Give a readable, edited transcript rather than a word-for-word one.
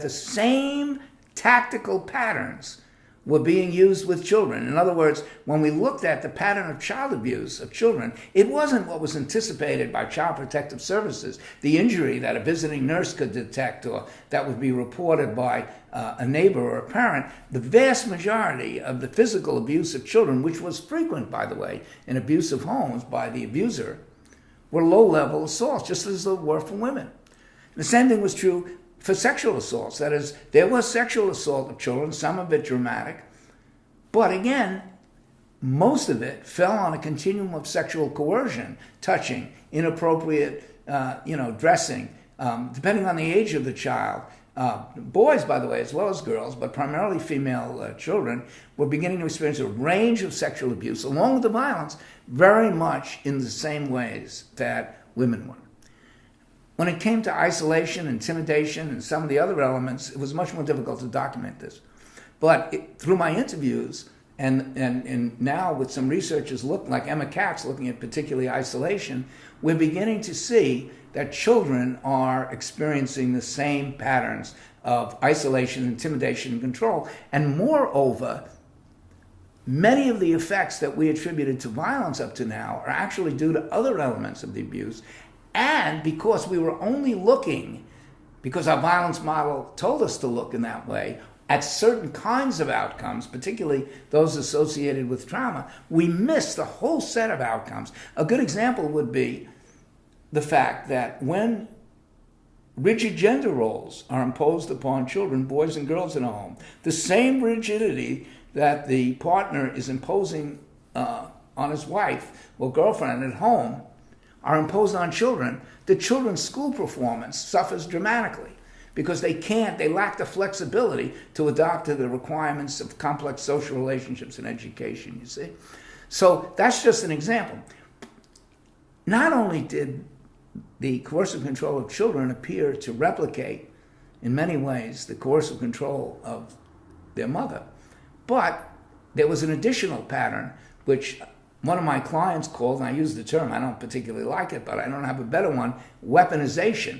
the same tactical patterns were being used with children. In other words, when we looked at the pattern of child abuse of children, it wasn't what was anticipated by Child Protective Services, the injury that a visiting nurse could detect or that would be reported by a neighbor or a parent. The vast majority of the physical abuse of children, which was frequent, by the way, in abusive homes by the abuser, were low-level assaults, just as they were for women. The same thing was true for sexual assaults. That is, there was sexual assault of children, some of it dramatic, but again, most of it fell on a continuum of sexual coercion, touching, inappropriate, dressing, depending on the age of the child. Boys, by the way, as well as girls, but primarily female children, were beginning to experience a range of sexual abuse, along with the violence, very much in the same ways that women were. When it came to isolation, intimidation, and some of the other elements, it was much more difficult to document this. But through my interviews, and now with some researchers like Emma Katz looking at particularly isolation, we're beginning to see that children are experiencing the same patterns of isolation, intimidation, and control. And moreover, many of the effects that we attributed to violence up to now are actually due to other elements of the abuse. And because we were only looking, because our violence model told us to look in that way, at certain kinds of outcomes, particularly those associated with trauma, we missed a whole set of outcomes. A good example would be the fact that when rigid gender roles are imposed upon children, boys and girls in a home, the same rigidity that the partner is imposing on his wife or girlfriend at home are imposed on children, the children's school performance suffers dramatically because they lack the flexibility to adapt to the requirements of complex social relationships and education, you see. So that's just an example. Not only did the coercive control of children appear to replicate, in many ways, the coercive control of their mother, but there was an additional pattern which one of my clients called, and I use the term, I don't particularly like it, but I don't have a better one, weaponization.